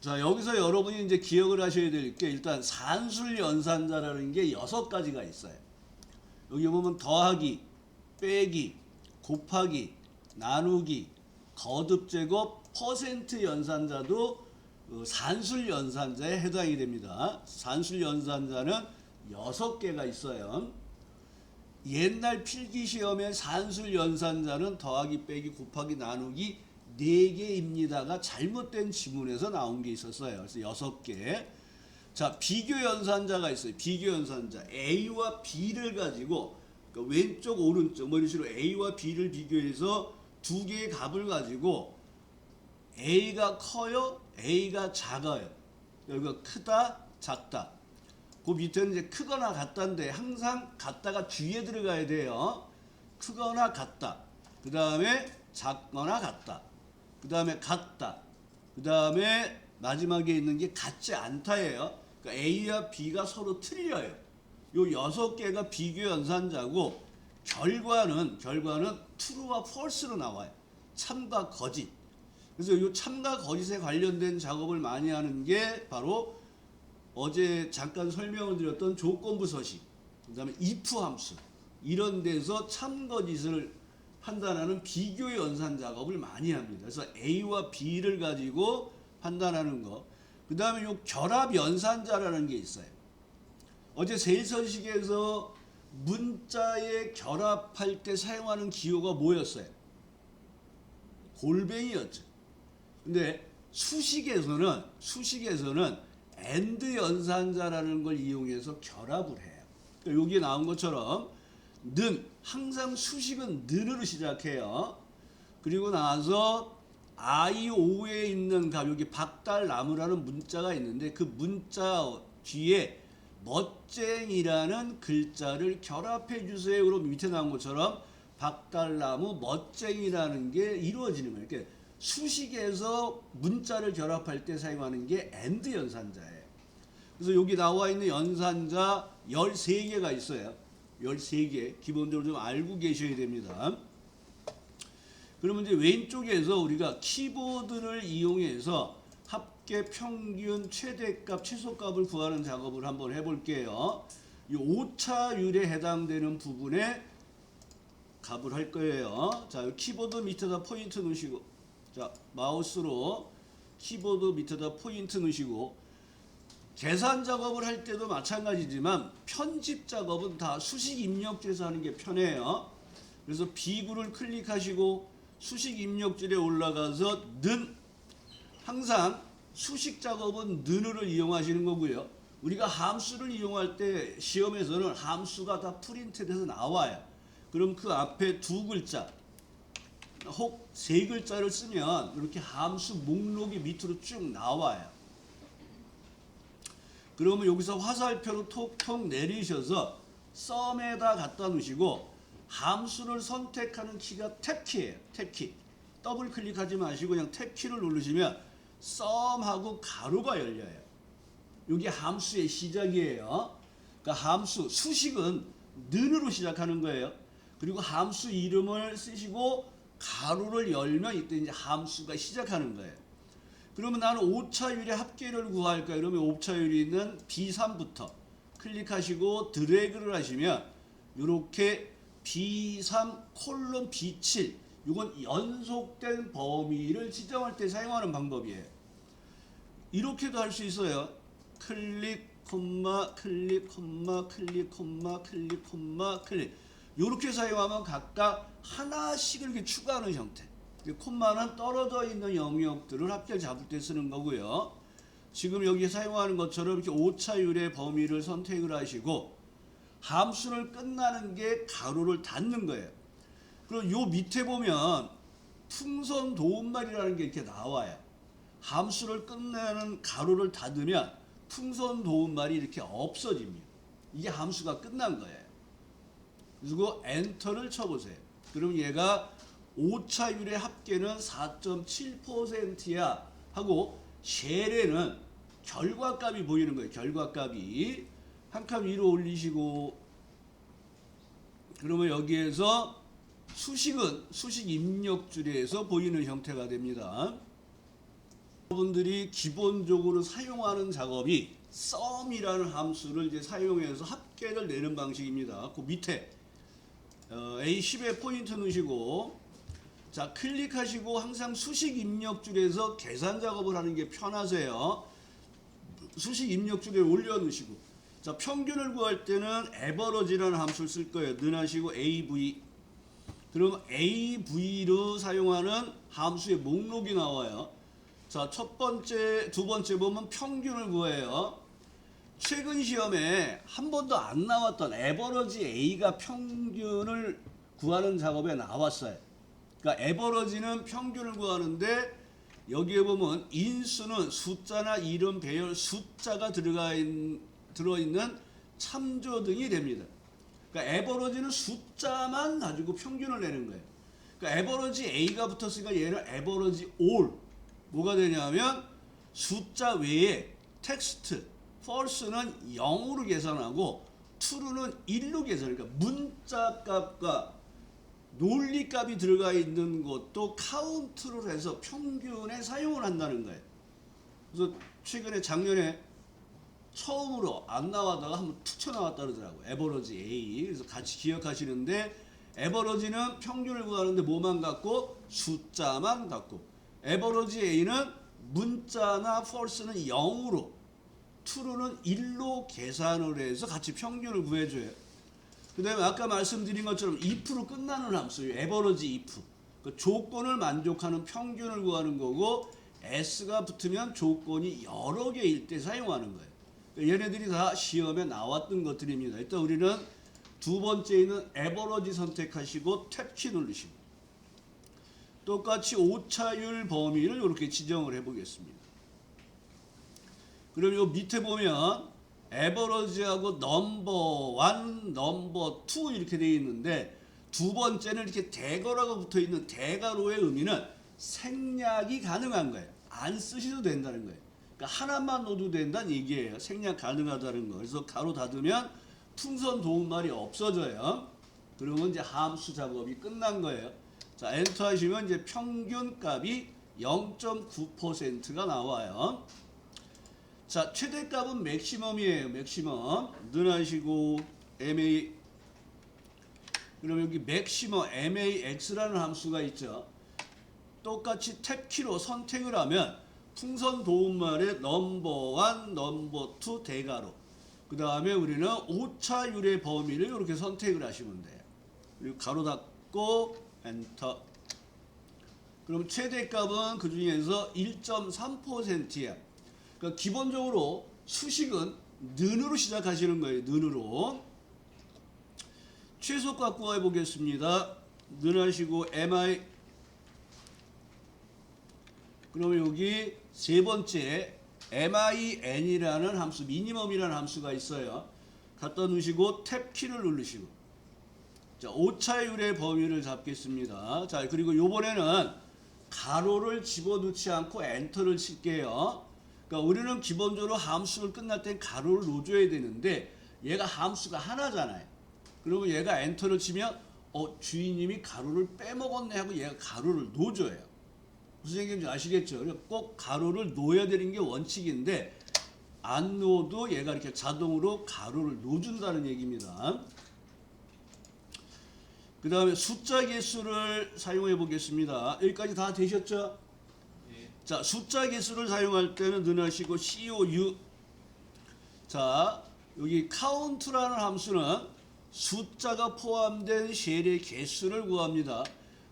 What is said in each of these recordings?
자, 여기서 여러분이 이제 기억을 하셔야 될 게 일단 산술 연산자라는 게 6가지가 있어요. 여기 보면 더하기, 빼기, 곱하기, 나누기, 거듭 제곱, 퍼센트 연산자도 산술 연산자에 해당이 됩니다. 산술 연산자는 6개가 있어요. 옛날 필기 시험에 산술 연산자는 더하기, 빼기, 곱하기, 나누기 4개입니다가 잘못된 지문에서 나온 게 있었어요. 그래서 6개. 자, 비교 연산자가 있어요. 비교 연산자. A와 B를 가지고 그러니까 왼쪽, 오른쪽 뭐 이런 식으로 A와 B를 비교해서 2개의 값을 가지고 A가 커요, A가 작아요. 여기가 크다, 작다. 그 밑에는 이제 크거나 같다인데 항상 같다가 뒤에 들어가야 돼요. 크거나 같다. 그 다음에 작거나 같다. 그 다음에 같다. 그 다음에 마지막에 있는 게 같지 않다예요. 그러니까 A와 B가 서로 틀려요. 요 6개가 비교 연산자고 결과는 true와 false로 나와요. 참과 거짓. 그래서 이 참과 거짓에 관련된 작업을 많이 하는 게 바로 어제 잠깐 설명을 드렸던 조건부 서식, 그 다음에 if 함수 이런 데서 참 거짓을 판단하는 비교 연산 작업을 많이 합니다. 그래서 A와 B를 가지고 판단하는 거. 그 다음에 요 결합 연산자라는 게 있어요. 어제 세일서식에서 문자에 결합할 때 사용하는 기호가 뭐였어요? 골뱅이였죠. 근데 수식에서는 AND 연산자라는 걸 이용해서 결합을 해요. 그러니까 여기에 나온 것처럼 는, 항상 수식은 는으로 시작해요. 그리고 나서 IO에 있는 값, 여기 박달나무라는 문자가 있는데 그 문자 뒤에 멋쟁이라는 글자를 결합해 주세요. 그럼 밑에 나온 것처럼 박달나무 멋쟁이라는 게 이루어지는 거예요. 그러니까 수식에서 문자를 결합할 때 사용하는 게 AND 연산자예요. 그래서 여기 나와 있는 연산자 13개가 있어요. 13개. 기본적으로 좀 알고 계셔야 됩니다. 그러면 이제 왼쪽에서 우리가 키보드를 이용해서 합계, 평균, 최대값, 최소값을 구하는 작업을 한번 해볼게요. 이 오차율에 해당되는 부분에 값을 할 거예요. 자, 키보드 밑에다 포인트 넣으시고, 자, 마우스로 키보드 밑에다 포인트 넣으시고, 계산 작업을 할 때도 마찬가지지만 편집 작업은 다 수식 입력지에서 하는 게 편해요. 그래서 B구를 클릭하시고 수식 입력줄에 올라가서 는, 항상 수식 작업은 는으로 이용하시는 거고요. 우리가 함수를 이용할 때 시험에서는 함수가 다 프린트돼서 나와요. 그럼 그 앞에 2글자 혹 3글자를 쓰면 이렇게 함수 목록이 밑으로 쭉 나와요. 그러면 여기서 화살표로 톡톡 내리셔서 썸에다 갖다 놓으시고 함수를 선택하는 키가 탭키예요. 탭키. 더블 클릭하지 마시고 그냥 탭키를 누르시면 썸하고 가로가 열려요. 이게 함수의 시작이에요. 그러니까 함수, 수식은 는으로 시작하는 거예요. 그리고 함수 이름을 쓰시고 가로를 열면 이때 이제 함수가 시작하는 거예요. 그러면 나는 오차율의 합계를 구할 거야. 그러면 오차율이 있는 B3부터 클릭하시고 드래그를 하시면 이렇게 B3 콜론 B7 이건 연속된 범위를 지정할 때 사용하는 방법이에요. 이렇게도 할 수 있어요. 클릭, 콤마, 클릭, 콤마, 클릭, 콤마, 클릭, 콤마, 클릭. 이렇게 사용하면 각각 하나씩 이렇게 추가하는 형태. 콤마는 떨어져 있는 영역들을 합계를 잡을 때 쓰는 거고요. 지금 여기 사용하는 것처럼 이렇게 오차율의 범위를 선택을 하시고 함수를 끝나는 게 가로를 닫는 거예요. 그리고 요 밑에 보면 풍선 도움말이라는 게 이렇게 나와요. 함수를 끝내는 가로를 닫으면 풍선 도움말이 이렇게 없어집니다. 이게 함수가 끝난 거예요. 그리고 엔터를 쳐보세요. 그럼 얘가 오차율의 합계는 4.7%야 하고 쉘에는 결과값이 보이는 거예요. 결과값이 한 칸 위로 올리시고 그러면 여기에서 수식은 수식 입력줄에서 보이는 형태가 됩니다. 여러분들이 기본적으로 사용하는 작업이 sum이라는 함수를 이제 사용해서 합계를 내는 방식입니다. 그 밑에 A10에 포인트 넣으시고, 자 클릭하시고 항상 수식 입력줄에서 계산 작업을 하는 게 편하세요. 수식 입력줄에 올려 놓으시고, 자 평균을 구할 때는 average라는 함수를 쓸 거예요. 넣으시고 AV. 그럼 AV로 사용하는 함수의 목록이 나와요. 자, 첫 번째, 두 번째 보면 평균을 구해요. 최근 시험에 한 번도 안 나왔던 에버러지 A가 평균을 구하는 작업에 나왔어요. 그러니까 에버러지는 평균을 구하는데 여기에 보면 인수는 숫자나 이름, 배열, 숫자가 들어있는 참조 등이 됩니다. 그러니까 에버러지는 숫자만 가지고 평균을 내는 거예요. 그러니까 에버러지 A가 붙었으니까 얘는 에버러지 all. 뭐가 되냐면 숫자 외에 텍스트, false는 0으로 계산하고 true는 1로 계산하니까 그러니까 문자 값과 논리 값이 들어가 있는 것도 카운트를 해서 평균에 사용을 한다는 거예요. 그래서 최근에 작년에 처음으로 안 나왔다가 한번 툭 튀어나왔다 그러더라고요. 에버러지 A. 그래서 같이 기억하시는데 에버러지는 평균을 구하는데 뭐만 갖고? 숫자만 갖고. 에버러지 A는 문자나 false는 0으로, true는 1로 계산을 해서 같이 평균을 구해줘요. 그 다음에 아까 말씀드린 것처럼 if로 끝나는 함수예요. 에버러지 if. 그 조건을 만족하는 평균을 구하는 거고 s가 붙으면 조건이 여러 개일 때 사용하는 거예요. 얘네들이 다 시험에 나왔던 것들입니다. 일단 우리는 두 번째는 에버러지 선택하시고 탭키 누르시고 똑같이 오차율 범위를 이렇게 지정을 해보겠습니다. 그럼 요 밑에 보면 에버러지하고 넘버 1, 넘버 2 이렇게 되어 있는데 두 번째는 이렇게 대거라고 붙어 있는 대가로의 의미는 생략이 가능한 거예요. 안 쓰셔도 된다는 거예요. 그러니까 하나만 넣어도 된다는 얘기예요. 생략 가능하다는 거. 그래서 가로 닫으면 풍선 도움말이 없어져요. 그러면 이제 함수 작업이 끝난 거예요. 자, 엔터 하시면 이제 평균 값이 0.9%가 나와요. 자, 최대값은 맥시멈이에요. 맥시멈. 넣으시고 MA. 그럼 여기 맥시멈 MAX라는 함수가 있죠. 똑같이 탭키로 선택을 하면 풍선 도움말의 넘버 1, 넘버 2 대가로. 그 다음에 우리는 오차율의 범위를 이렇게 선택을 하시면 돼요. 그리고 가로 닫고 엔터. 그럼 최대값은 그 중에서 1.3%야. 그러니까 기본적으로 수식은 는으로 시작하시는 거예요. 는으로. 최소값 구해 보겠습니다. 는 하시고 mi. 그러면 여기 세 번째 min이라는 함수, 미니멈이라는 함수가 있어요. 갖다 놓으시고 탭키를 누르시고, 자, 오차율의 범위를 잡겠습니다. 자, 그리고 요번에는 가로를 집어넣지 않고 엔터를 칠게요. 그러니까 우리는 기본적으로 함수를 끝날 땐 가로를 넣어줘야 되는데 얘가 함수가 하나잖아요. 그러면 얘가 엔터를 치면 주인님이 가로를 빼먹었네 하고 얘가 가로를 넣어줘요. 무슨 얘기인지 아시겠죠? 꼭 가로를 넣어야 되는 게 원칙인데 안 넣어도 얘가 이렇게 자동으로 가로를 넣어준다는 얘기입니다. 그 다음에 숫자 개수를 사용해 보겠습니다. 여기까지 다 되셨죠? 네. 자, 숫자 개수를 사용할 때는 넣으시고 COU. 자, 여기 count라는 함수는 숫자가 포함된 쉘의 개수를 구합니다.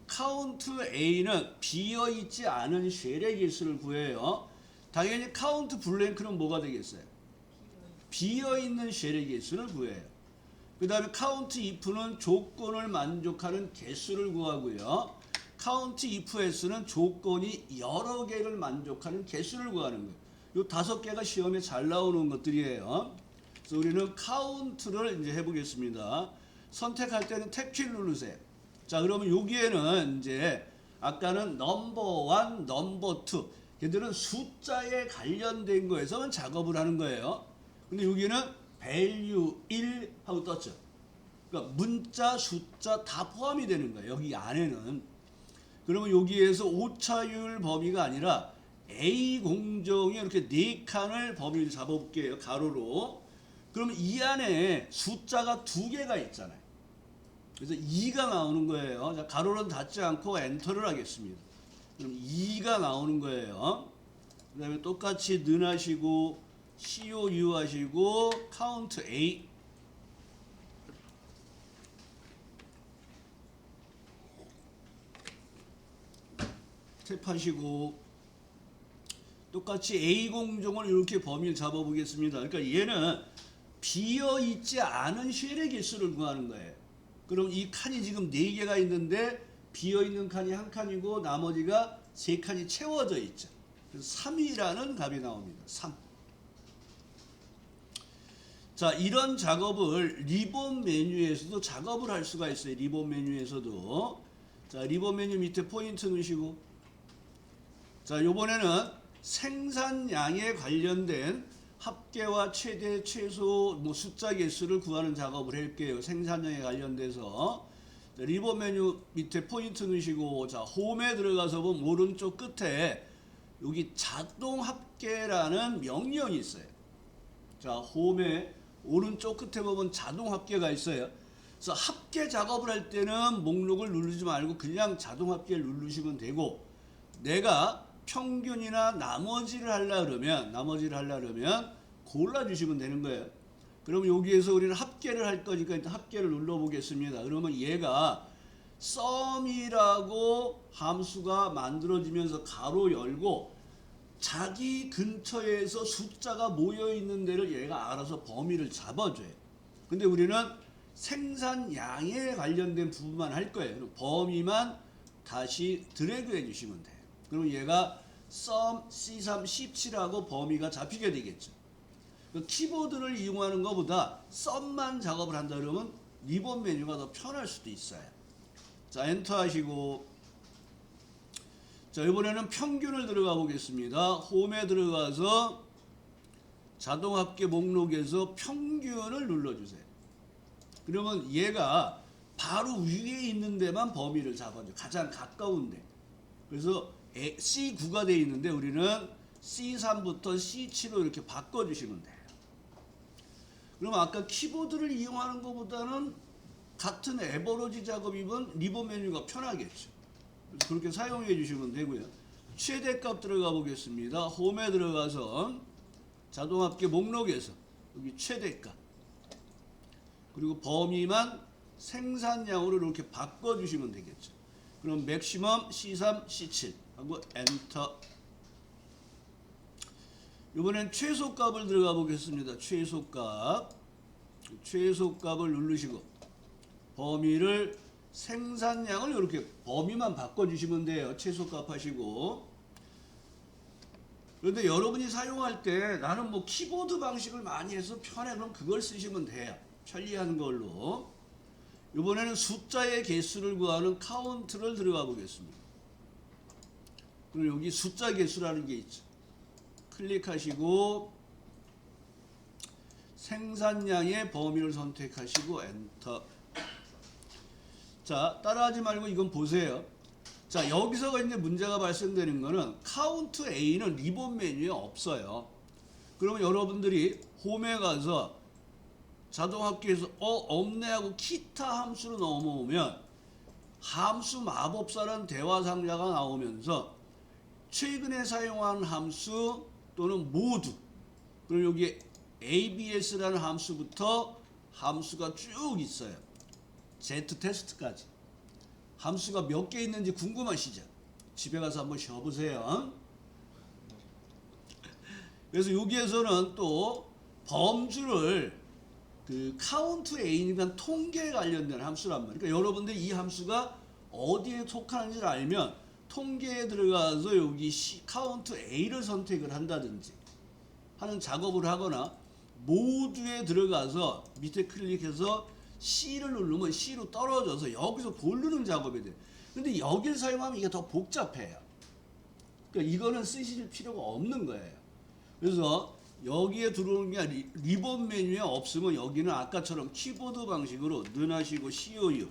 count A는 비어있지 않은 쉘의 개수를 구해요. 당연히 count 블랭크는 뭐가 되겠어요? 비어있는 쉘의 개수를 구해요. 그 다음에 count if는 조건을 만족하는 개수를 구하고요. count if s는 조건이 여러 개를 만족하는 개수를 구하는 거예요. 이 다섯 개가 시험에 잘 나오는 것들이에요. 그래서 우리는 count를 이제 해보겠습니다. 선택할 때는 탭키를 누르세요. 자, 그러면 여기에는 이제 아까는 넘버 1, 넘버 2 걔들은 숫자에 관련된 거에서만 작업을 하는 거예요. 근데 여기는 value 1 하고 떴죠. 그러니까 문자, 숫자 다 포함이 되는 거예요. 여기 안에는. 그러면 여기에서 오차율 범위가 아니라 A 공정에 이렇게 4칸을 범위를 잡아볼게요. 가로로. 그러면 이 안에 숫자가 2개가 있잖아요. 그래서 2가 나오는 거예요. 자, 가로는 닫지 않고 엔터를 하겠습니다. 그럼 2가 나오는 거예요. 그 다음에 똑같이 는 하시고 COU 하시고 카운트 A. 탭하시고 똑같이 A 공정을 이렇게 범위를 잡아보겠습니다. 그러니까 얘는 비어있지 않은 쉘의 개수를 구하는 거예요. 그럼 이 칸이 지금 4개가 있는데 비어있는 칸이 1칸이고 나머지가 3칸이 채워져 있죠. 그래서 3이라는 값이 나옵니다. 3. 자, 이런 작업을 리본 메뉴에서도 작업을 할 수가 있어요. 리본 메뉴에서도. 자, 리본 메뉴 밑에 포인트 넣으시고 자, 요번에는 생산량에 관련된 합계와 최대, 최소, 숫자 개수를 구하는 작업을 할게요. 생산량에 관련돼서. 자, 리본 메뉴 밑에 포인트 넣으시고, 자, 홈에 들어가서 보면 오른쪽 끝에 여기 자동 합계라는 명령이 있어요. 자, 홈에 오른쪽 끝에 보면 자동 합계가 있어요. 그래서 합계 작업을 할 때는 목록을 누르지 말고 그냥 자동 합계를 누르시면 되고, 내가 평균이나 나머지를 하려 그러면 골라주시면 되는 거예요. 그럼 여기에서 우리는 합계를 할 거니까 일단 합계를 눌러보겠습니다. 그러면 얘가 썸이라고 함수가 만들어지면서 가로 열고 자기 근처에서 숫자가 모여 있는 데를 얘가 알아서 범위를 잡아줘요. 근데 우리는 생산량에 관련된 부분만 할 거예요. 그럼 범위만 다시 드래그 해주시면 돼요. 그럼 얘가 sum C3 17하고 범위가 잡히게 되겠죠. 키보드를 이용하는 것보다 sum만 작업을 한다 그러면 리본 메뉴가 더 편할 수도 있어요. 자, 엔터 하시고 자, 이번에는 평균을 들어가 보겠습니다. 홈에 들어가서 자동 합계 목록에서 평균을 눌러주세요. 그러면 얘가 바로 위에 있는 데만 범위를 잡아줘. 가장 가까운데. 그래서 C9가 되어 있는데 우리는 C3부터 C7로 이렇게 바꿔주시면 돼요. 그럼 아까 키보드를 이용하는 것보다는 같은 에버러지 작업이면 리본 메뉴가 편하겠죠. 그래서 그렇게 사용해 주시면 되고요. 최대값 들어가 보겠습니다. 홈에 들어가서 자동합계 목록에서 여기 최대값 그리고 범위만 생산량으로 이렇게 바꿔주시면 되겠죠. 그럼 맥시멈 C3, C7 하고 엔터. 이번엔 최소값을 들어가 보겠습니다. 최소값을 누르시고 범위를 생산량을 이렇게 범위만 바꿔주시면 돼요. 최소값 하시고. 그런데 여러분이 사용할 때 나는 뭐 키보드 방식을 많이 해서 편해 그럼 그걸 쓰시면 돼요. 편리한 걸로. 이번에는 숫자의 개수를 구하는 카운트를 들어가 보겠습니다. 그럼 여기 숫자 개수라는 게 있죠. 클릭하시고 생산량의 범위를 선택하시고 엔터. 자, 따라하지 말고 이건 보세요. 자, 여기서 이제 문제가 발생되는 거는 카운트 A는 리본 메뉴에 없어요. 그러면 여러분들이 홈에 가서 자동합계에서 없네 하고 기타 함수로 넘어오면 함수 마법사라는 대화 상자가 나오면서 최근에 사용한 함수 또는 모두 그리고 여기 ABS라는 함수부터 함수가 쭉 있어요. Z테스트까지. 함수가 몇 개 있는지 궁금하시죠? 집에 가서 한번 쉬어보세요. 그래서 여기에서는 또 범주를 그 카운트 A니까 통계에 관련된 함수란 말이에요. 그러니까 여러분들 이 함수가 어디에 속하는지를 알면 통계에 들어가서 여기 카운트 A를 선택을 한다든지 하는 작업을 하거나 모두에 들어가서 밑에 클릭해서 C를 누르면 C로 떨어져서 여기서 고르는 작업이 돼요. 근데 여기를 사용하면 이게 더 복잡해요. 그러니까 이거는 쓰실 필요가 없는 거예요. 그래서 여기에 들어오는 게 리본 메뉴에 없으면 여기는 아까처럼 키보드 방식으로 는 하시고 COU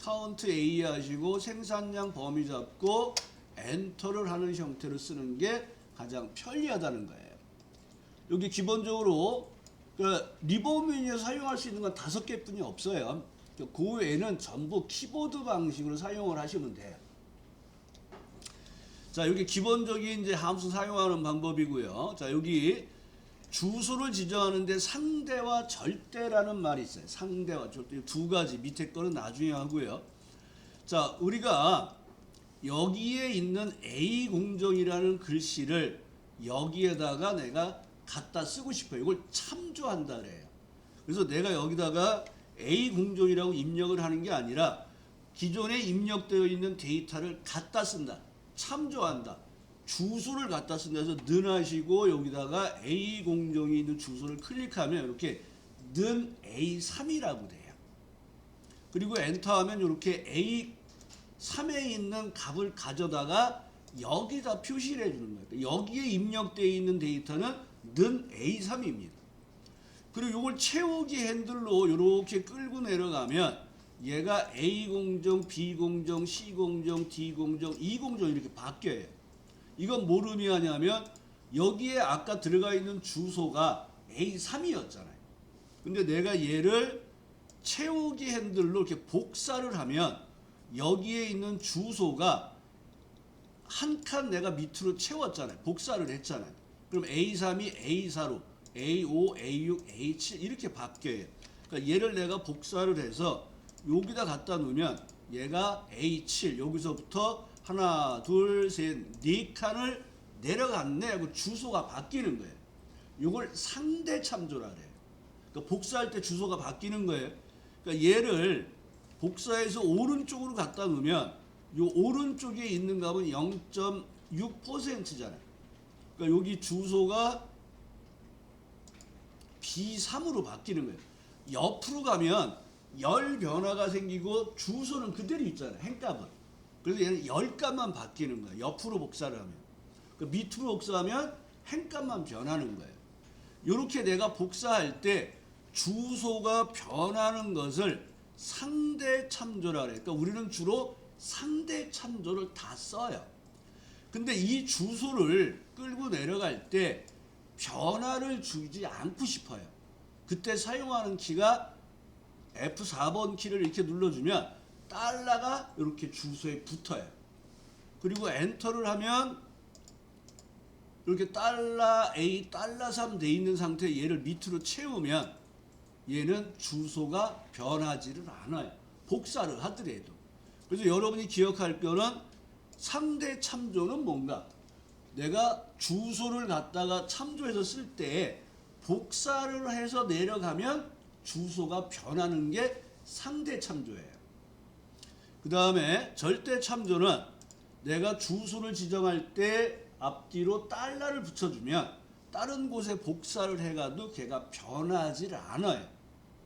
카운트 A 하시고 생산량 범위 잡고 엔터를 하는 형태로 쓰는 게 가장 편리하다는 거예요. 여기 기본적으로 그 리버미니에서 사용할 수 있는 건 5개뿐이 없어요. 그 외에는 전부 키보드 방식으로 사용을 하시면 돼요. 자, 여기 기본적인 이제 함수 사용하는 방법이고요. 자, 여기 주소를 지정하는데 상대와 절대라는 말이 있어요. 상대와 절대 두 가지, 밑에 거는 나중에 하고요. 자, 우리가 여기에 있는 A 공정이라는 글씨를 여기에다가 내가 갖다 쓰고 싶어요. 이걸 참조한다 그래요. 그래서 내가 여기다가 A 공정이라고 입력을 하는 게 아니라 기존에 입력되어 있는 데이터를 갖다 쓴다. 참조한다. 주소를 갖다 쓴다 해서 는 하시고 여기다가 A 공정이 있는 주소를 클릭하면 이렇게 는 A3이라고 돼요. 그리고 엔터 하면 이렇게 A3에 있는 값을 가져다가 여기다 표시를 해주는 거예요. 여기에 입력되어 있는 데이터는 는 A3입니다. 그리고 이걸 채우기 핸들로 이렇게 끌고 내려가면 얘가 A 공정, B 공정, C 공정, D 공정, E 공정 이렇게 바뀌어요. 이건 뭘 의미하냐면 여기에 아까 들어가 있는 주소가 A3이었잖아요. 근데 내가 얘를 채우기 핸들로 이렇게 복사를 하면 여기에 있는 주소가 한 칸 내가 밑으로 채웠잖아요. 복사를 했잖아요. 그럼 A3이 A4로 A5, A6, A7 이렇게 바뀌어요. 그러니까 얘를 내가 복사를 해서 여기다 갖다 놓으면 얘가 A7 여기서부터 하나, 둘, 셋, 네 칸을 내려갔네 하고 주소가 바뀌는 거예요. 이걸 상대 참조라 그래요. 그러니까 복사할 때 주소가 바뀌는 거예요. 그러니까 얘를 복사해서 오른쪽으로 갖다 놓으면 이 오른쪽에 있는 값은 0.6%잖아요. 그러니까 여기 주소가 B3으로 바뀌는 거예요. 옆으로 가면 열 변화가 생기고 주소는 그대로 있잖아요. 행값은. 그래서 얘는 열값만 바뀌는 거예요. 옆으로 복사를 하면. 그러니까 밑으로 복사하면 행값만 변하는 거예요. 이렇게 내가 복사할 때 주소가 변하는 것을 상대 참조라 그래요. 그러니까 우리는 주로 상대 참조를 다 써요. 근데 이 주소를 끌고 내려갈 때 변화를 주지 않고 싶어요. 그때 사용하는 키가 F4번 키를 이렇게 눌러주면 달러가 이렇게 주소에 붙어요. 그리고 엔터를 하면 이렇게 달러 A, 달러 3 돼 있는 상태에 얘를 밑으로 채우면 얘는 주소가 변하지를 않아요. 복사를 하더라도. 그래서 여러분이 기억할 거는 상대 참조는 뭔가? 내가 주소를 갖다가 참조해서 쓸 때 복사를 해서 내려가면 주소가 변하는 게 상대 참조예요. 그 다음에 절대 참조는 내가 주소를 지정할 때 앞뒤로 달러를 붙여주면 다른 곳에 복사를 해가도 걔가 변하지 않아요.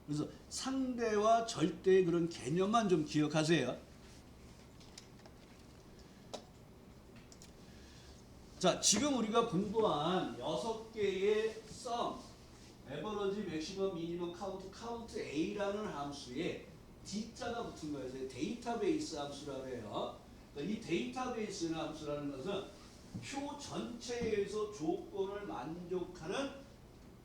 그래서 상대와 절대의 그런 개념만 좀 기억하세요. 자, 지금 우리가 공부한 6개의 sum, average, maximum, minimum, count, count A라는 함수에 D자가 붙은 거예요. 데이터베이스 함수라고 해요. 이 데이터베이스 함수라는 것은 표 전체에서 조건을 만족하는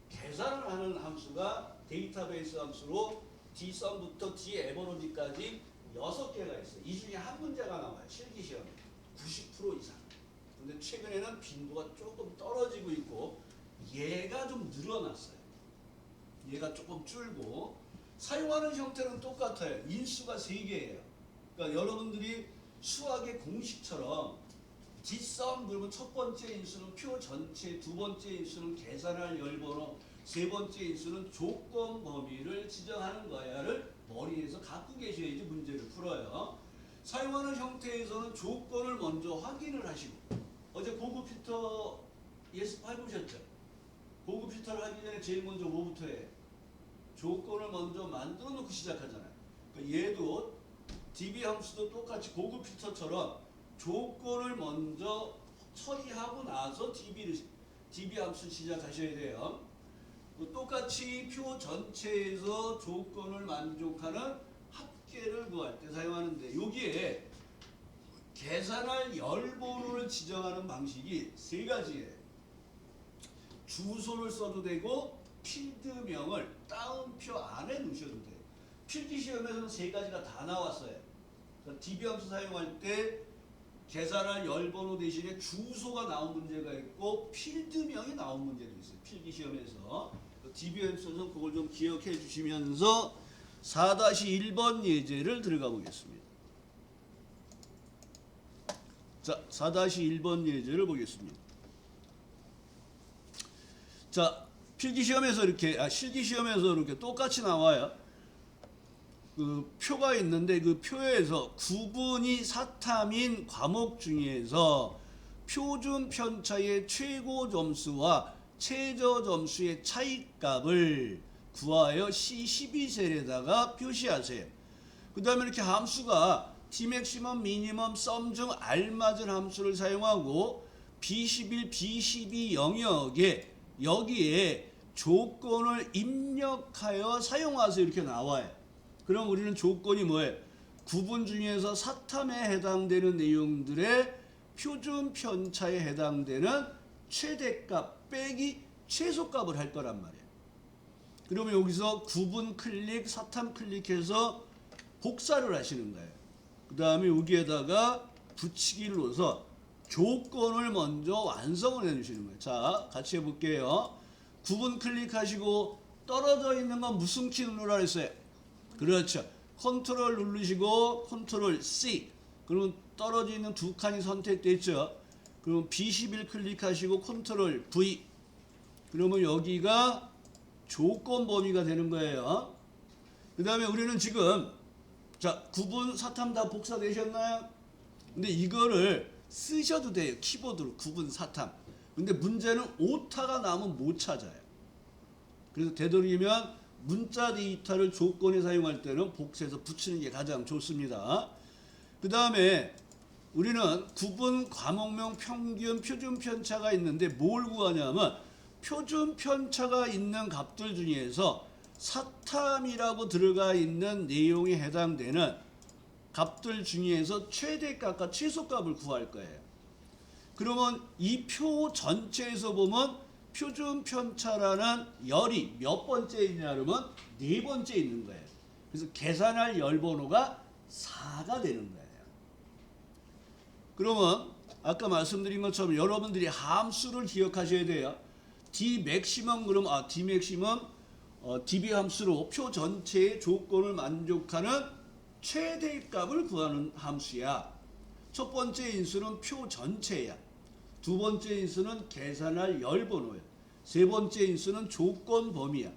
계산을 하는 함수가 데이터베이스 함수로 Dsum부터 Daverage까지 6개가 있어요. 이 중에 한 문제가 나와요. 실기 시험에 90% 이상. 근데 최근에는 빈도가 조금 떨어지고 있고 얘가 좀 늘어났어요. 얘가 조금 줄고 사용하는 형태는 똑같아요. 인수가 3개예요. 그러니까 여러분들이 수학의 공식처럼 뒷섬 그러면 첫 번째 인수는 표 전체, 두 번째 인수는 계산할 열번호, 세 번째 인수는 조건 범위를 지정하는 거야를 머리에서 갖고 계셔야지 문제를 풀어요. 사용하는 형태에서는 조건을 먼저 확인을 하시고 어제 고급 피터 예습 해보셨죠? 고급 피터를 하기 전에 제일 먼저 뭐부터 해? 조건을 먼저 만들어 놓고 시작하잖아요. 그러니까 얘도 DB 함수도 똑같이 고급 피터처럼 조건을 먼저 처리하고 나서 DB 함수 시작하셔야 돼요. 똑같이 표 전체에서 조건을 만족하는 합계를 구할 때 사용하는데 여기에 계산할 열번호를 지정하는 방식이 3가지예요. 주소를 써도 되고 필드명을 따옴표 안에 넣으셔도 돼요. 필기시험에서는 세 가지가 다 나왔어요. DB 함수 사용할 때 계산할 열번호 대신에 주소가 나온 문제가 있고 필드명이 나온 문제도 있어요. 필기시험에서. DB 함수는 그걸 좀 기억해 주시면서 4-1번 예제를 들어가 보겠습니다. 자, 4-1번 예제를 보겠습니다. 자, 필기시험에서 실기시험에서 이렇게 똑같이 나와요. 그 표가 있는데 그 표에서 구분이 사탐인 과목 중에서 표준 편차의 최고 점수와 최저 점수의 차이값을 구하여 C12셀에다가 표시하세요. 그 다음에 이렇게 함수가 Tmaximum, Minimum, Sum 중 알맞은 함수를 사용하고 B11, B12 영역에 여기에 조건을 입력하여 사용하세요. 이렇게 나와요. 그럼 우리는 조건이 뭐예요? 구분 중에서 사탐에 해당되는 내용들의 표준 편차에 해당되는 최대값 빼기 최소값을 할 거란 말이에요. 그러면 여기서 구분 클릭, 사탐 클릭해서 복사를 하시는 거예요. 그 다음에 여기에다가 붙이기를 넣어서 조건을 먼저 완성을 해주시는 거예요. 자, 같이 해볼게요. 구분 클릭하시고 떨어져 있는 건 무슨 키 누르라 했어요? 그렇죠. 컨트롤 누르시고 컨트롤 C. 그러면 떨어져 있는 두 칸이 선택됐죠. 그럼 B11 클릭하시고 컨트롤 V. 그러면 여기가 조건 범위가 되는 거예요. 그 다음에 우리는 지금 자, 구분 사탐 다 복사되셨나요? 근데 이거를 쓰셔도 돼요. 키보드로 구분 사탐. 근데 문제는 오타가 나면 못 찾아요. 그래서 되도록이면 문자 데이터를 조건에 사용할 때는 복사해서 붙이는 게 가장 좋습니다. 그 다음에 우리는 구분 과목명 평균 표준 편차가 있는데 뭘 구하냐면 표준 편차가 있는 값들 중에서 사탐이라고 들어가 있는 내용에 해당되는 값들 중에서 최대값과 최소값을 구할 거예요. 그러면 이 표 전체에서 보면 표준 편차라는 열이 몇 번째 있냐 그러면 네 번째 있는 거예요. 그래서 계산할 열 번호가 4가 되는 거예요. 그러면 아까 말씀드린 것처럼 여러분들이 함수를 기억하셔야 돼요. D 맥시멈 그럼 D 맥시멈 DB 함수로 표 전체의 조건을 만족하는 최대값을 구하는 함수야. 첫 번째 인수는 표 전체야. 두 번째 인수는 계산할 열 번호야. 세 번째 인수는 조건 범위야.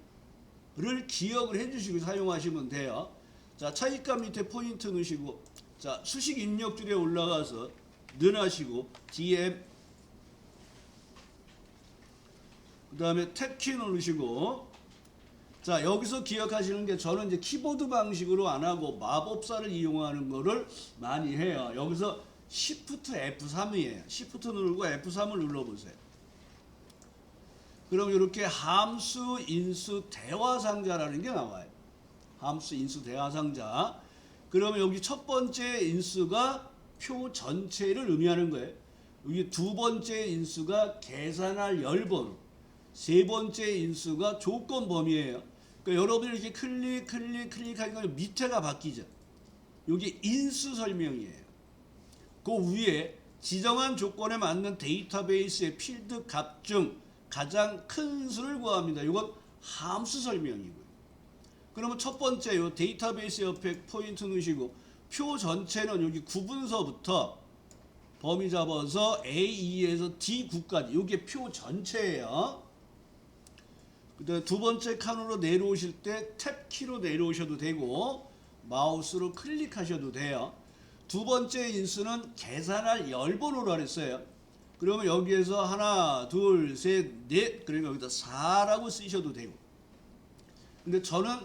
를 기억을 해주시고 사용하시면 돼요. 자, 차이값 밑에 포인트 넣으시고 자, 수식 입력줄에 올라가서 넣으시고 DM 그 다음에 탭키 누르시고 자, 여기서 기억하시는 게 저는 이제 키보드 방식으로 안 하고 마법사를 이용하는 거를 많이 해요. 여기서 Shift F3이에요. Shift 누르고 F3을 눌러보세요. 그럼 이렇게 함수 인수 대화 상자라는 게 나와요. 함수 인수 대화 상자. 그러면 여기 첫 번째 인수가 표 전체를 의미하는 거예요. 여기 두 번째 인수가 계산할 열 번호. 세 번째 인수가 조건 범위예요. 그러니까 여러분이 이렇게 클릭하니까 밑에가 바뀌죠. 여기 인수 설명이에요. 그 위에 지정한 조건에 맞는 데이터베이스의 필드 값 중 가장 큰 수를 구합니다. 이건 함수 설명이고요. 그러면 첫 번째 요 데이터베이스 옆에 포인트 넣으시고 표 전체는 여기 구분서부터 범위 잡아서 A2에서 D9까지 이게 표 전체예요. 그다음에 두 번째 칸으로 내려오실 때 탭키로 내려오셔도 되고 마우스로 클릭하셔도 돼요. 두 번째 인수는 계산할 열 번호로 했어요. 그러면 여기에서 하나, 둘, 셋, 넷 그러면 여기다 4라고 쓰셔도 되고. 근데 저는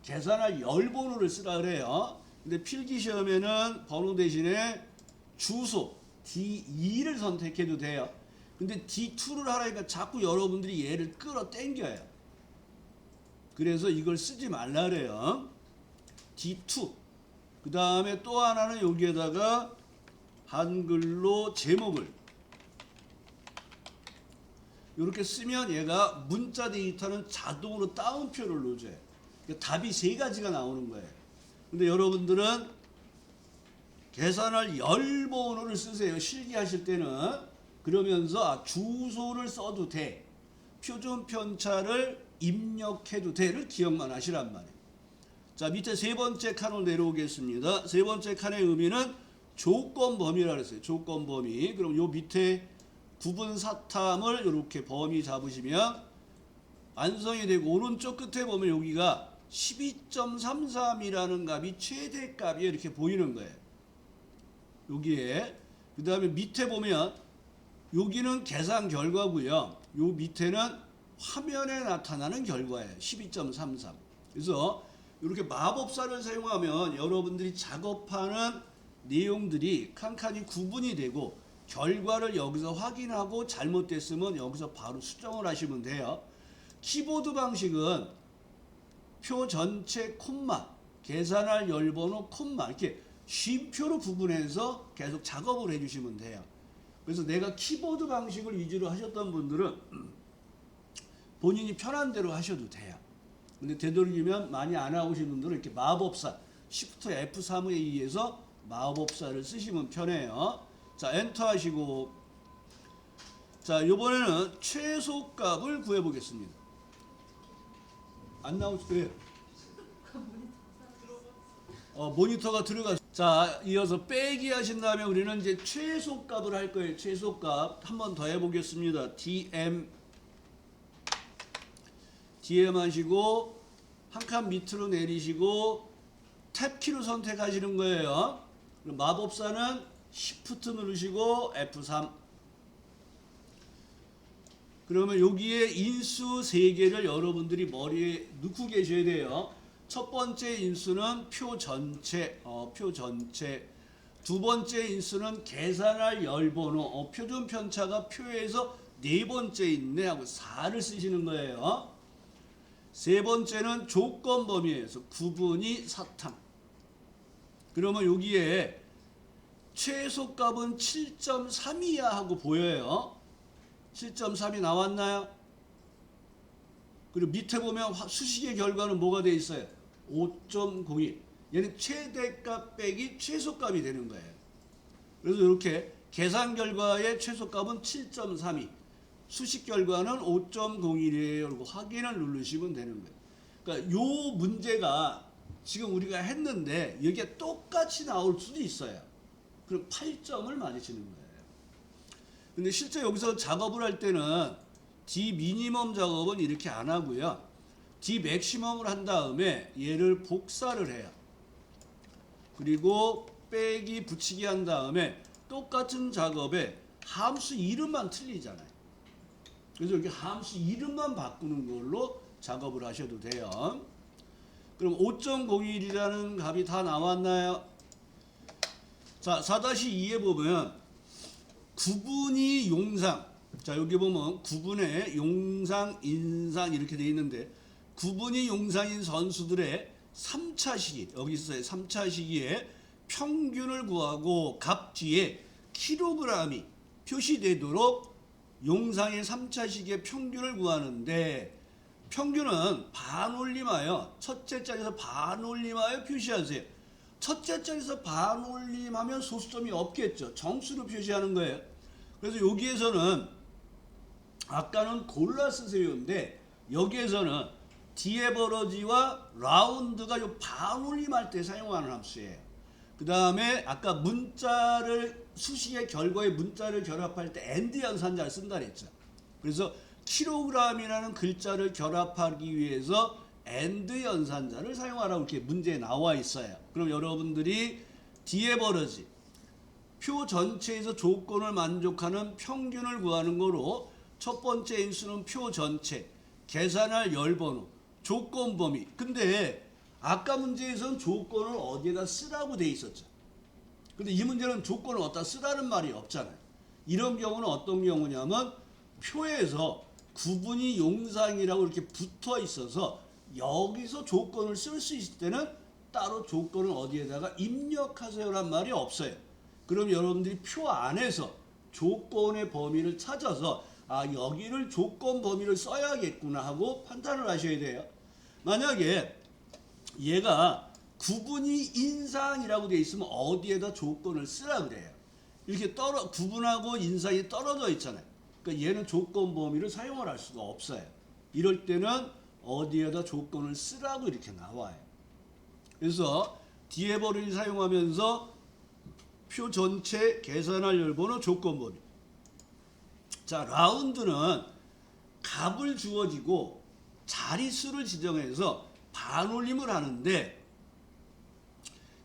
계산할 열 번호를 쓰라 그래요. 근데 필기시험에는 번호 대신에 주소 D2를 선택해도 돼요. 근데 D2를 하라니까 자꾸 여러분들이 얘를 끌어당겨요. 그래서 이걸 쓰지 말라 그래요. D2. 그 다음에 또 하나는 여기에다가 한글로 제목을 이렇게 쓰면 얘가 문자 데이터는 자동으로 따옴표를 넣어줘요. 그러니까 답이 세 가지가 나오는 거예요. 근데 여러분들은 계산할 열 번호를 쓰세요. 실기하실 때는. 그러면서 주소를 써도 돼. 표준 편차를 입력해도 돼를 기억만 하시란 말이에요. 자, 밑에 세 번째 칸으로 내려오겠습니다. 세 번째 칸의 의미는 조건 범위라고 했어요. 조건 범위. 그럼 요 밑에 구분 사탐을 이렇게 범위 잡으시면 완성이 되고, 오른쪽 끝에 보면 여기가 12.33이라는 값이 최대값이 이렇게 보이는 거예요. 여기에. 그 다음에 밑에 보면 여기는 계산 결과고요. 요 밑에는 화면에 나타나는 결과예요. 12.33. 그래서 이렇게 마법사를 사용하면 여러분들이 작업하는 내용들이 칸칸이 구분이 되고, 결과를 여기서 확인하고 잘못됐으면 여기서 바로 수정을 하시면 돼요. 키보드 방식은 표 전체 콤마, 계산할 열번호 콤마, 이렇게 쉼표로 구분해서 계속 작업을 해주시면 돼요. 그래서 내가 키보드 방식을 위주로 하셨던 분들은 본인이 편한 대로 하셔도 돼요. 근데 되도록이면 많이 안 하시는 분들은 이렇게 마법사, Shift F3에 의해서 마법사를 쓰시면 편해요. 자, 엔터 하시고, 자, 이번에는 최소값을 구해보겠습니다. 안 나오시대요. 모니터가 들어가. 자, 이어서 빼기 하신 다음에 우리는 이제 최소값을 할 거예요. 최소값 한 번 더 해보겠습니다. DM 하시고 한 칸 밑으로 내리시고 탭키로 선택하시는 거예요. 그럼 마법사는 Shift 누르시고 F3. 그러면 여기에 인수 3개를 여러분들이 머리에 넣고 계셔야 돼요. 첫 번째 인수는 표 전체, 표 전체. 두 번째 인수는 계산할 열번호, 표준 편차가 표에서 네 번째 있네 하고 4를 쓰시는 거예요. 세 번째는 조건 범위에서 구분이 사탐. 그러면 여기에 최소값은 7.3이야 하고 보여요. 7.3이 나왔나요? 그리고 밑에 보면 수식의 결과는 뭐가 돼 있어요? 5.01. 얘는 최대값 빼기 최소값이 되는 거예요. 그래서 이렇게 계산 결과의 최소값은 7.32. 수식 결과는 5.01이에요. 그리고 확인을 누르시면 되는 거예요. 그러니까 요 문제가 지금 우리가 했는데 여기에 똑같이 나올 수도 있어요. 그럼 8점을 맞으시는 거예요. 근데 실제 여기서 작업을 할 때는 D 미니멈 작업은 이렇게 안 하고요. D 맥시멈을 한 다음에 얘를 복사를 해요. 그리고 빼기 붙이기 한 다음에 똑같은 작업에 함수 이름만 틀리잖아요. 그래서 여기 함수 이름만 바꾸는 걸로 작업을 하셔도 돼요. 그럼 5.01이라는 값이 다 나왔나요? 자, 4-2에 보면 구분이 용상. 자, 여기 보면 구분에 용상, 인상 이렇게 돼 있는데, 구분이 용상인 선수들의 3차 시기, 여기 있어요. 3차 시기에 평균을 구하고 값 뒤에 킬로그램이 표시되도록 용상의 3차 시기의 평균을 구하는데, 평균은 반올림하여 첫째 자리에서 반올림하여 표시하세요. 첫째 자리에서 반올림하면 소수점이 없겠죠. 정수로 표시하는 거예요. 그래서 여기에서는 아까는 골라 쓰세요인데 여기에서는 디에버러지와 라운드가 요 반올림할 때 사용하는 함수예요. 그 다음에 아까 문자를 수식의 결과에 문자를 결합할 때 엔드 연산자를 쓴다 그랬죠. 그래서 킬로그램이라는 글자를 결합하기 위해서 엔드 연산자를 사용하라고 이렇게 문제에 나와 있어요. 그럼 여러분들이 디에버러지 표 전체에서 조건을 만족하는 평균을 구하는 거로 첫 번째 인수는 표 전체, 계산할 열번호, 조건 범위. 근데 아까 문제에서는 조건을 어디에다 쓰라고 돼 있었죠. 근데 이 문제는 조건을 어디다 쓰라는 말이 없잖아요. 이런 경우는 어떤 경우냐면 표에서 구분이 용상이라고 이렇게 붙어 있어서 여기서 조건을 쓸 수 있을 때는 따로 조건을 어디에다가 입력하세요란 말이 없어요. 그럼 여러분들이 표 안에서 조건의 범위를 찾아서 아, 여기를 조건 범위를 써야겠구나 하고 판단을 하셔야 돼요. 만약에 얘가 구분이 인상이라고 돼 있으면 어디에다 조건을 쓰라 그래요. 이렇게 구분하고 인상이 떨어져 있잖아요. 그러니까 얘는 조건 범위를 사용을 할 수가 없어요. 이럴 때는 어디에다 조건을 쓰라고 이렇게 나와요. 그래서 뒤에 버릇을 사용하면서 표 전체 계산할 열번호 조건 범위. 자, 라운드는 값을 주어지고 자릿수를 지정해서 반올림을 하는데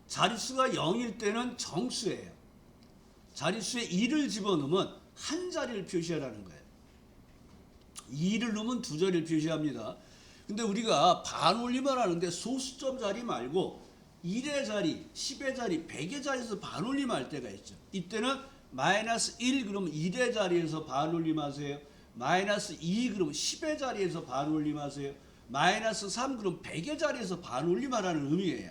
자릿수가 0일 때는 정수예요. 자릿수에 2를 집어넣으면 한 자리를 표시하라는 거예요. 2를 넣으면 두 자리를 표시합니다. 근데 우리가 반올림을 하는데 소수점 자리 말고 1의 자리, 10의 자리, 100의 자리에서 반올림 할 때가 있죠. 이때는 마이너스 1 그러면 1의 자리에서 반올림 하세요. 마이너스 2 그러면 10의 자리에서 반올림 하세요. 마이너스 3 그럼 100의 자리에서 반올림 하라는 의미예요.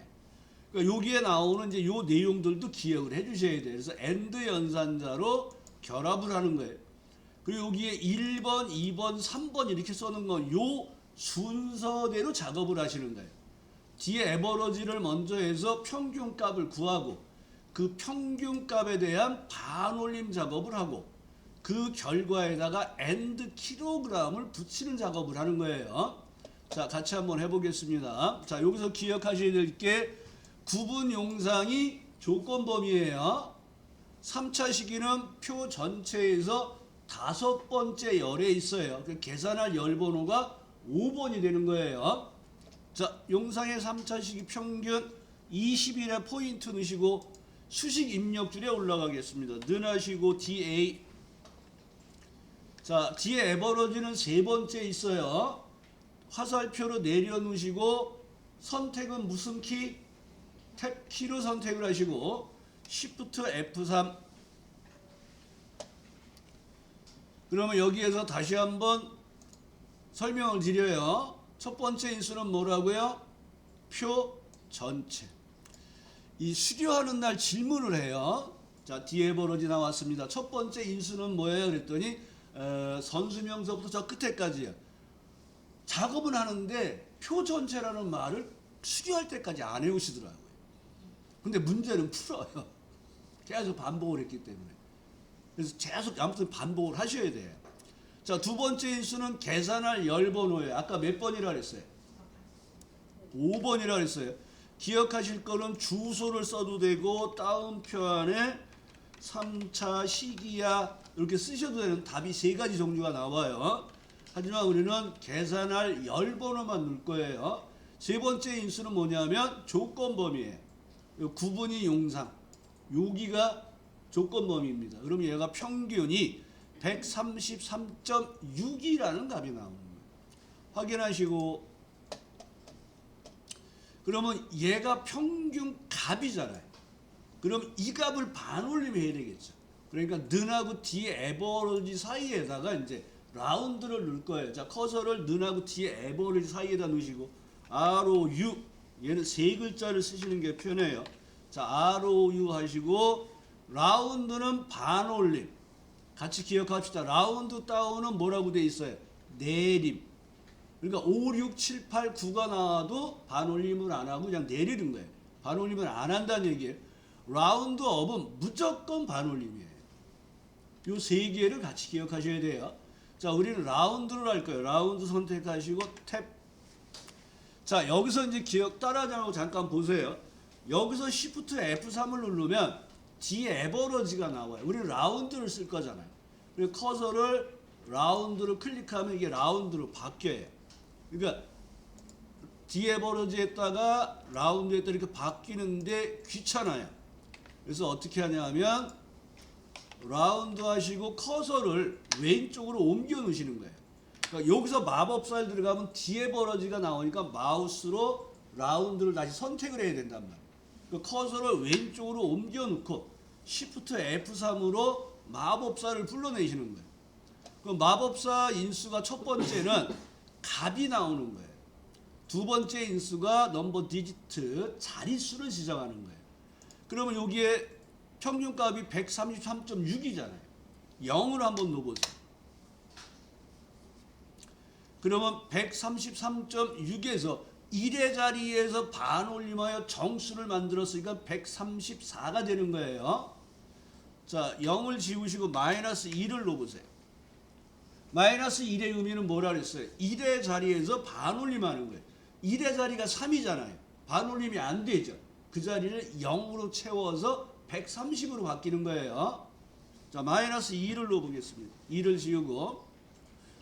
그러니까 여기에 나오는 이제 요 내용들도 기억을 해 주셔야 돼요. 그래서 AND 연산자로 결합을 하는 거예요. 그리고 여기에 1번, 2번, 3번 이렇게 써는 건 요 순서대로 작업을 하시는 거예요. 뒤에 에버러지를 먼저 해서 평균값을 구하고 그 평균값에 대한 반올림 작업을 하고 그 결과에다가 AND 킬로그램을 붙이는 작업을 하는 거예요. 자, 같이 한번 해보겠습니다. 자, 여기서 기억하셔야 될 게 구분 용상이 조건 범위예요. 3차 시기는 표 전체에서 5번째 열에 있어요. 계산할 열 번호가 5번이 되는 거예요. 자, 용상의 3차 시기 평균 20일에 포인트 넣으시고 수식 입력줄에 올라가겠습니다. 넣으시고 DA. 자, 뒤에 에버러지는 세 번째 있어요. 화살표로 내려놓으시고 선택은 무슨 키? 탭 키로 선택을 하시고 Shift F3. 그러면 여기에서 다시 한번 설명을 드려요. 첫 번째 인수는 뭐라고요? 표 전체. 이 수료하는 날 질문을 해요. 자, 뒤에 버러지 나왔습니다. 첫 번째 인수는 뭐예요? 그랬더니 선수명서부터 저 끝에까지요. 작업은 하는데 표 전체라는 말을 수료할 때까지 안 해오시더라고요. 근데 문제는 풀어요. 계속 반복을 했기 때문에. 그래서 계속 아무튼 반복을 하셔야 돼요. 자, 두 번째 인수는 계산할 열 번호예요. 아까 몇 번이라 그랬어요? 5번이라 그랬어요. 기억하실 거는 주소를 써도 되고 다운표 안에 3차 시기야 이렇게 쓰셔도 되는 답이 세 가지 종류가 나와요. 하지만 우리는 계산할 열 번호만 넣을 거예요. 세 번째 인수는 뭐냐면 조건 범위예요. 구분이 용상. 여기가 조건 범위입니다. 그럼 얘가 평균이 133.6이라는 값이 나오는 거예요. 확인하시고 그러면 얘가 평균 값이잖아요. 그럼 이 값을 반올림해야 되겠죠. 그러니까 는하고 뒤에 에버러지 사이에다가 이제 라운드를 넣을 거예요. 자, 커서를 는하고 뒤에 에버러지 사이에다 넣으시고 ROU 얘는 세 글자를 쓰시는 게 편해요. 자, ROU 하시고 라운드는 반올림. 같이 기억합시다. 라운드 다운은 뭐라고 돼 있어요? 내림. 그러니까 5, 6, 7, 8, 9가 나와도 반올림을 안 하고 그냥 내리는 거예요. 반올림을 안 한다는 얘기예요. 라운드 업은 무조건 반올림이에요. 요 세 개를 같이 기억하셔야 돼요. 자, 우리는 라운드를 할 거예요. 라운드 선택하시고 탭. 자, 여기서 이제 기억 따라하고 잠깐 보세요. 여기서 Shift F3을 누르면 뒤에 에버러지가 나와요. 우리는 라운드를 쓸 거잖아요. 그리고 커서를 라운드를 클릭하면 이게 라운드로 바뀌어요. 그러니까 뒤에 에버러지에다가 라운드에다 이렇게 바뀌는데 귀찮아요. 그래서 어떻게 하냐면 라운드 하시고 커서를 왼쪽으로 옮겨 놓으시는 거예요. 그러니까 여기서 마법사를 들어가면 뒤에 버러지가 나오니까 마우스로 라운드를 다시 선택을 해야 된단 말이에요. 그 커서를 왼쪽으로 옮겨 놓고 Shift F3으로 마법사를 불러내시는 거예요. 그 마법사 인수가 첫 번째는 값이 나오는 거예요. 두 번째 인수가 넘버 디지트 자릿수를 지정하는 거예요. 그러면 여기에 평균값이 133.6이잖아요. 0으로 한번 넣어보세요. 그러면 133.6에서 1의 자리에서 반올림하여 정수를 만들었으니까 134가 되는 거예요. 자, 0을 지우시고 마이너스 2를 놓으세요. 마이너스 1의 의미는 뭐라 그랬어요? 1의 자리에서 반올림하는 거예요. 1의 자리가 3이잖아요. 반올림이 안 되죠. 그 자리를 0으로 채워서 130으로 바뀌는 거예요. 자, 마이너스 2를 넣어보겠습니다. 2를 지우고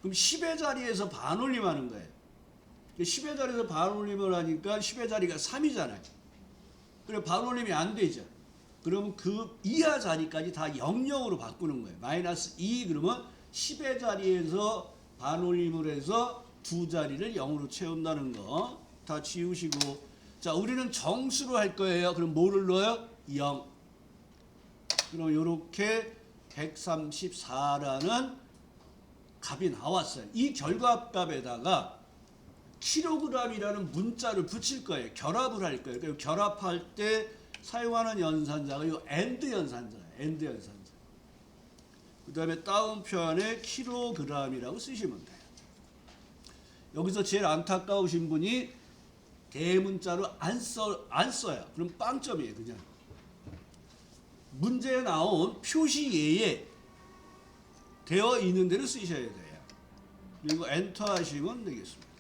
그럼 10의 자리에서 반올림하는 거예요. 10의 자리에서 반올림을 하니까 10의 자리가 3이잖아요. 그래 반올림이 안 되죠. 그러면 그 이하 자리까지 다 00으로 바꾸는 거예요. 마이너스 2 그러면 10의 자리에서 반올림을 해서 두 자리를 0으로 채운다는 거 다 지우시고, 자 우리는 정수로 할 거예요. 그럼 뭐를 넣어요? 0. 그럼 이렇게 134라는 값이 나왔어요. 이 결과값에다가 킬로그램이라는 문자를 붙일 거예요. 결합을 할 거예요. 그러니까 결합할 때 사용하는 연산자가 이 AND 연산자예요. AND 연산자. 그 다음에 따옴표 안에 킬로그램이라고 쓰시면 돼요. 여기서 제일 안타까우신 분이 대문자로 안 써요. 그럼 빵점이에요. 그냥. 문제에 나온 표시예에 되어 있는 대로 쓰셔야 돼요. 그리고 엔터 하시면 되겠습니다.